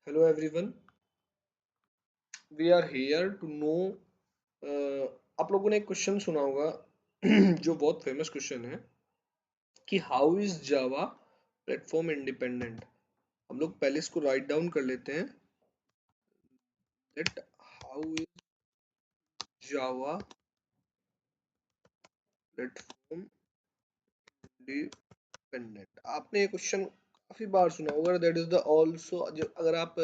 Hello everyone, we are here to know आप लोगों ने एक क्वेश्चन सुना होगा जो बहुत फेमस क्वेश्चन है कि how is Java platform independent. हम लोग पहले इसको राइट डाउन कर लेते हैं that how is Java platform independent. आपने ये क्वेश्चन काफी बार सुना होगा। दैट इज द आल्सो, अगर आप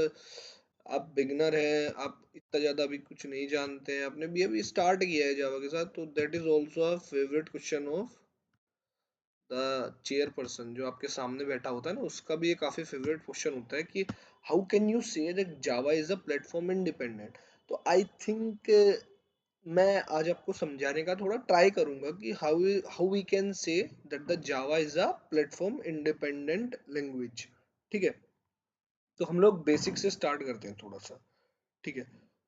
बिगनर हैं, आप इतना ज्यादा अभी कुछ नहीं जानते हैं, आपने भी अभी स्टार्ट किया है जावा के साथ, तो that is also a favourite question of the chair person जो आपके सामने बैठा होता है ना, उसका भी ये काफी फेवरेट क्वेश्चन होता है कि how can you say that Java is a platform independent. तो आई थिंक मैं आज आपको समझाने का थोड़ा ट्राई करूंगा कि how how we can say that the Java is a platform independent language. ठीक है, तो हम लोग बेसिक से स्टार्ट करते हैं थोड़ा सा। ठीक है,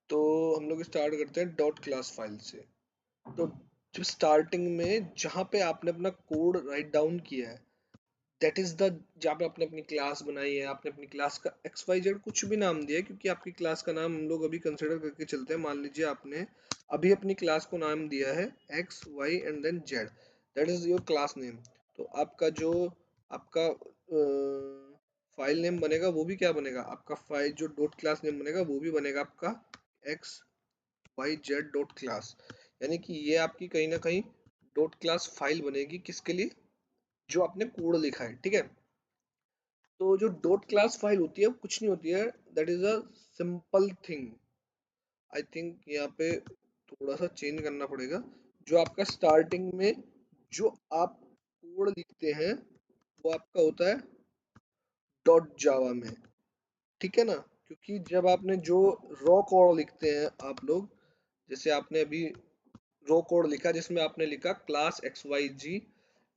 तो हम लोग स्टार्ट करते हैं डॉट क्लास फाइल से। तो जब स्टार्टिंग में जहाँ पे आपने अपना कोड राइट डाउन किया है, दैट इज द, जहाँ पे आपने अपनी क्लास बनाई है, आपने अपनी क्लास का एक्स वाई जेड कुछ भी नाम दिया है, क्योंकि आपकी क्लास का नाम हम लोग अभी कंसिडर करके चलते हैं। मान लीजिए आपने अभी अपनी क्लास को नाम दिया है X Y and then Z, that is your class name. तो आपका जो आपका फाइल नेम बनेगा वो भी क्या बनेगा, आपका फाइल जो डॉट क्लास नेम बनेगा वो भी बनेगा आपका X Y Z dot class. यानी कि ये आपकी कहीं ना कहीं डॉट क्लास फाइल बनेगी किसके लिए, जो आपने कोड लिखा है। ठीक है, तो जो डॉट क्लास फाइल होती है वो कुछ नहीं होती है, that is a simple thing. I think यहाँ पे थोड़ा सा चेंज करना पड़ेगा। जो आपका स्टार्टिंग में जो आप कोड लिखते हैं वो आपका होता है डॉट जावा में। ठीक है ना, क्योंकि जब आपने जो रॉ कोड लिखते हैं आप लोग, जैसे आपने अभी रो कोड लिखा जिसमें आपने लिखा क्लास एक्स वाई जी,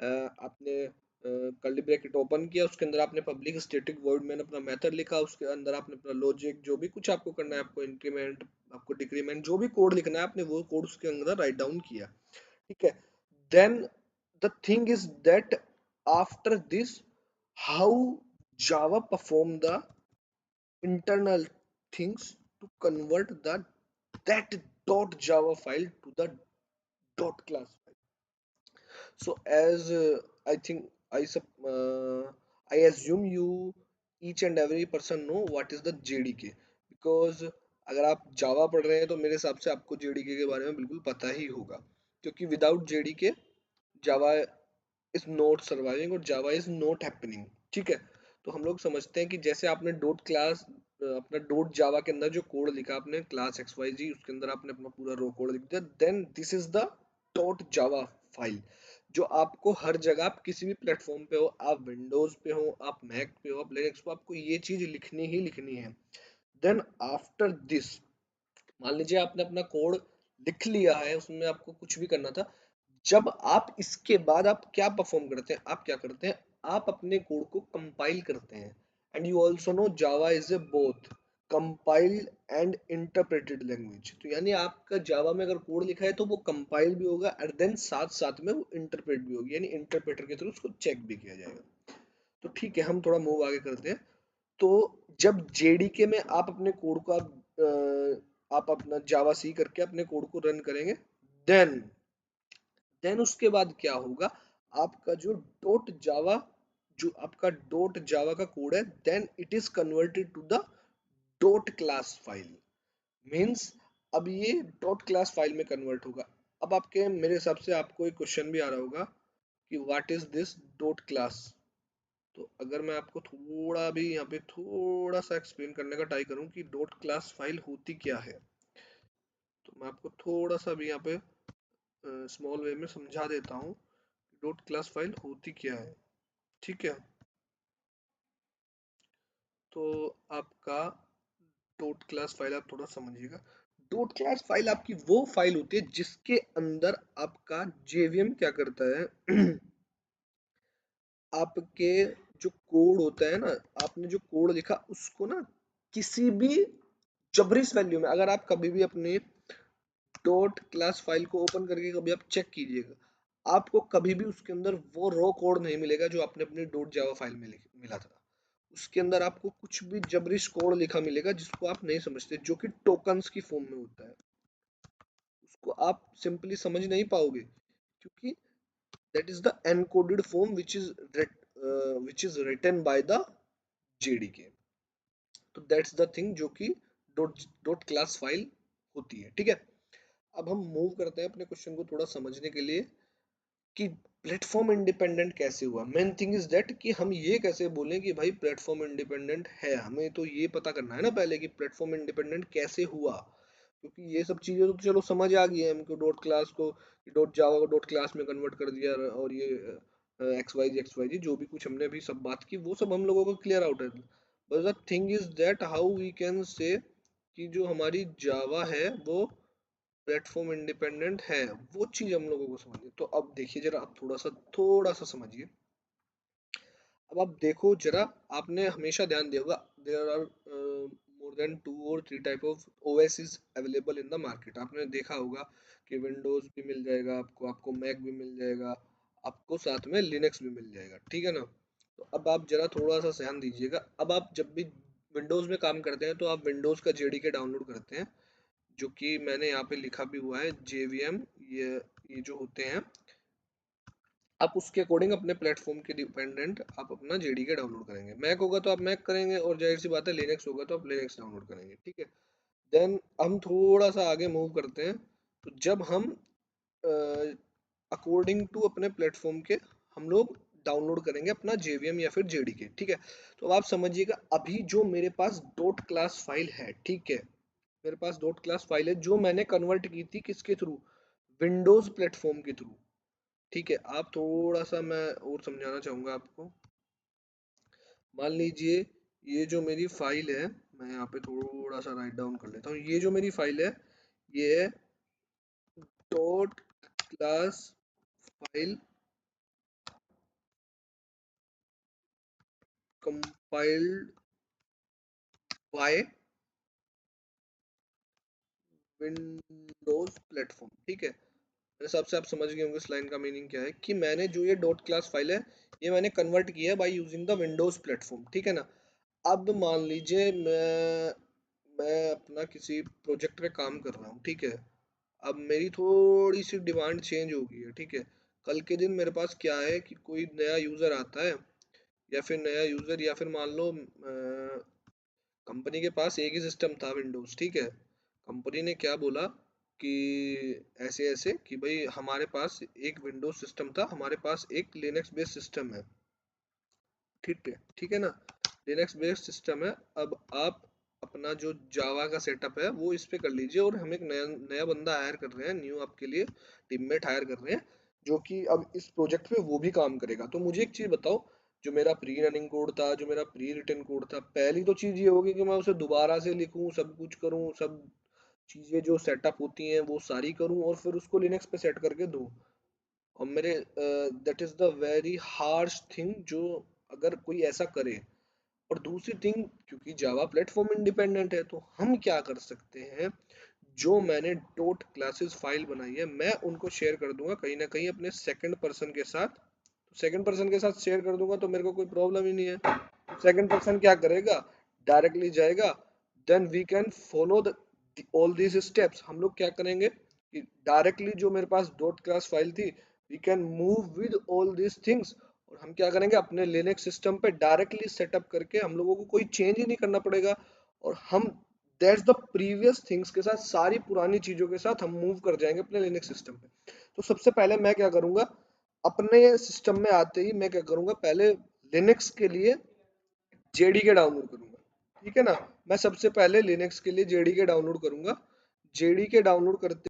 आपने कर्ली ब्रैकेट ओपन किया, उसके अंदर आपने पब्लिक स्टैटिक वॉइड मैन अपना मेथड लिखा, उसके अंदर आपने अपना लॉजिक जो भी कुछ आपको करना है, आपको इंक्रीमेंट, आपको डिक्रीमेंट, जो भी कोड लिखना है आपने वो कोड उसके अंदर राइट डाउन किया। ठीक है, then the thing is that after this how Java perform the internal things to convert the that dot java file to the dot class file. So as I think I assume you each and every person know what is the JDK, because अगर आप जावा पढ़ रहे हैं तो मेरे हिसाब से आपको JDK के बारे में बिल्कुल पता ही होगा, क्योंकि without JDK Java is not surviving और जावा इज नॉट हैपनिंग। ठीक है, तो हम लोग समझते हैं कि जैसे आपने डॉट क्लास अपना डॉट जावा के अंदर जो कोड लिखा आपने क्लास एक्स वाई जी, उसके अंदर आपने अपना पूरा रो कोड लिख दिया, then this is the dot Java file जो आपको हर जगह, आप किसी भी प्लेटफॉर्म पे हो, आप विंडोज पे हो, आप मैक पे हो, आप लिनक्स पे, आपको ये चीज लिखनी ही लिखनी है। देन आफ्टर दिस, मान लीजिए आपने अपना कोड लिख लिया है, उसमें आपको कुछ भी करना था, जब आप इसके बाद आप क्या परफॉर्म करते हैं, आप क्या करते हैं, आप अपने कोड को कंपाइल करते हैं। And you also know Java is a both compiled and interpreted language. तो यानी आपका जावा में अगर कोड लिखा है तो वो कंपाइल भी होगा और देन साथ साथ में वो इंटरप्रेट भी होगी, यानी इंटरप्रेटर के थ्रू उसको चेक भी किया जाएगा। तो ठीक है, हम थोड़ा मूव आगे करते हैं। तो जब जेडीके में आप अपने कोड को आप अपना जावा सी करके अपने कोड को रन करेंगे, देन उसके बाद क्या होगा, आपका जो डॉट जावा, जो आपका डॉट जावा का कोड है, then it is converted to the dot class file. Means अब ये डॉट क्लास फाइल में कन्वर्ट होगा। अब आपके मेरे हिसाब से आपको एक क्वेश्चन भी आ रहा होगा कि what is this dot class. तो अगर मैं आपको थोड़ा भी यहाँ पे थोड़ा सा एक्सप्लेन करने का ट्राई करूँ कि डॉट क्लास फाइल होती क्या है, तो मैं आपको थोड़ा सा भी यहाँ पे स्मॉल वे में समझा देता हूँ डॉट क्लास फाइल होती क्या है। ठीक है, तो आपका डॉट क्लास फाइल आप थोड़ा समझिएगा। डॉट क्लास फाइल आपकी वो फाइल होती है जिसके अंदर आपका जेवीएम क्या करता है आपके जो कोड होता है ना, आपने जो कोड लिखा उसको ना किसी भी जबरीस वैल्यू में, अगर आप कभी भी अपने डॉट क्लास फाइल को ओपन करके कभी आप चेक कीजिएगा, आपको कभी भी उसके अंदर वो रॉ कोड नहीं मिलेगा जो आपने अपनी डॉट जावा फाइल में मिला था। उसके अंदर आपको कुछ भी जबरिश कोड लिखा मिलेगा जिसको आप नहीं समझते, जो कि टोकन्स की फॉर्म में होता है, उसको आप सिंपली समझ नहीं पाओगे, क्योंकि that is the encoded form which is written by the JDK। तो दैट्स द थिंग जो कि डॉट क्लास फाइल होती है, ठीक है। अब हम मूव करते हैं अपने क्वेश्चन को थोड़ा समझने के लिए कि प्लेटफॉर्म इंडिपेंडेंट कैसे हुआ। मेन थिंग इज दैट कि हम ये कैसे बोलें कि भाई प्लेटफॉर्म इंडिपेंडेंट है, हमें तो ये पता करना है ना पहले कि प्लेटफॉर्म इंडिपेंडेंट कैसे हुआ, क्योंकि ये सब चीजें तो चलो समझ आ गई है हमको, डॉट क्लास को डॉट जावा को डॉट क्लास में कन्वर्ट कर दिया, और ये एक्स वाई जी जो भी कुछ हमने अभी सब बात की वो सब हम लोगों को क्लियर आउट है। But the thing is that how we can say कि जो हमारी जावा है वो प्लेटफॉर्म इंडिपेंडेंट है, वो चीज हम लोगों को समझिए। तो अब देखिए जरा, आप थोड़ा सा समझिए। अब आप देखो जरा, आपने हमेशा ध्यान दिया होगा, देयर आर मोर देन 2 और 3 type of OS is available in the market. आपने देखा होगा कि विंडोज भी मिल जाएगा आपको, आपको मैक भी मिल जाएगा, आपको साथ में लिनक्स भी मिल जाएगा, ठीक है ना। तो अब आप जरा थोड़ा सा ध्यान दीजिएगा। अब आप जब भी विंडोज में काम करते हैं तो आप विंडोज का जेडीके डाउनलोड करते हैं, जो कि मैंने यहाँ पे लिखा भी हुआ है जेवीएम, ये जो होते हैं, आप उसके अकॉर्डिंग अपने प्लेटफॉर्म के डिपेंडेंट आप अपना जेडीके डाउनलोड करेंगे। मैक होगा तो आप मैक करेंगे, और जाहिर सी बात है लिनक्स होगा तो आप लिनक्स डाउनलोड करेंगे, ठीक है। देन हम थोड़ा सा आगे मूव करते हैं। तो जब हम अकॉर्डिंग टू अपने प्लेटफॉर्म के हम लोग डाउनलोड करेंगे अपना जेवीएम या फिर जेडीके, ठीक है। तो अब आप समझिएगा, अभी जो मेरे पास डॉट क्लास फाइल है, ठीक है, मेरे पास डॉट क्लास फाइल है जो मैंने कन्वर्ट की थी किसके थ्रू, विंडोज प्लेटफॉर्म के थ्रू, ठीक है। आप थोड़ा सा मैं और समझाना चाहूंगा आपको। मान लीजिए ये जो मेरी फाइल है, मैं यहाँ पे थोड़ा सा राइट डाउन कर लेता हूँ, ये जो मेरी फाइल है ये है dot class file compiled bye Windows platform, ठीक है। मेरे हिसाब से आप समझ गए होंगे इस लाइन का मीनिंग क्या है, कि मैंने जो ये डॉट क्लास फाइल है ये मैंने कन्वर्ट किया है by using the Windows platform, ठीक है ना। अब मान लीजिए मैं अपना किसी प्रोजेक्ट पे काम कर रहा हूँ, ठीक है। अब मेरी थोड़ी सी डिमांड चेंज हो गई है, ठीक है। कल के दिन मेरे पास क्या है कि कोई नया यूजर आता है, या फिर नया यूजर, या फिर मान लो कंपनी के पास एक ही सिस्टम था विंडोज, ठीक है। कंपनी ने क्या बोला कि ऐसे ऐसे कि भाई हमारे पास एक विंडोज सिस्टम था, हमारे पास एक लिनक्स बेस्ड सिस्टम है, ठीक है, ठीक है ना। लिनक्स बेस्ड सिस्टम है। अब आप अपना जो जावा का सेटअप है वो इस पे कर लीजिए, और हम एक नया नया बंदा हायर कर रहे हैं, न्यू आपके लिए टीममेट हायर कर रहे हैं, जो कि अब इस प्रोजेक्ट पे वो भी काम करेगा। तो मुझे एक चीज बताओ, जो मेरा प्री रनिंग कोड था, जो मेरा प्री रिटन कोड था, पहली तो चीज ये होगी कि मैं उसे दोबारा से लिखूं, सब कुछ करूं, सब चीजें जो सेटअप होती हैं वो सारी करूं, और फिर उसको लिनक्स पे सेट करके दूं। और मेरे that is the very harsh thing जो अगर कोई ऐसा करे। और दूसरी थिंग, क्योंकि जावा प्लेटफॉर्म इंडिपेंडेंट है, तो हम क्या कर सकते हैं, जो मैंने डॉट क्लासेस फाइल बनाई है मैं उनको शेयर कर दूंगा कहीं ना कहीं अपने सेकंड पर्सन के साथ। तो सेकंड पर्सन के साथ शेयर कर दूंगा तो मेरे को कोई प्रॉब्लम ही नहीं है। सेकंड पर्सन क्या करेगा, डायरेक्टली जाएगा, then we can follow the all these steps. हम लोग क्या करेंगे कि डायरेक्टली जो मेरे पास डॉट क्लास फाइल थी, we can move with all these things, और हम क्या करेंगे अपने लिनक्स सिस्टम पे डायरेक्टली सेटअप करके, हम लोगों को कोई चेंज ही नहीं करना पड़ेगा, और हम दैट्स द प्रीवियस थिंग्स के साथ, सारी पुरानी चीजों के साथ हम मूव कर जाएंगे अपने लिनक्स सिस्टम पे। तो सबसे पहले मैं क्या करूंगा, अपने सिस्टम में आते ही मैं क्या करूंगा, पहले लिनक्स के लिए जेडीके डाउनलोड करूंगा, ठीक है ना। मैं सबसे पहले लिनक्स के लिए जेडीके डाउनलोड करूंगा। जेडीके डाउनलोड करते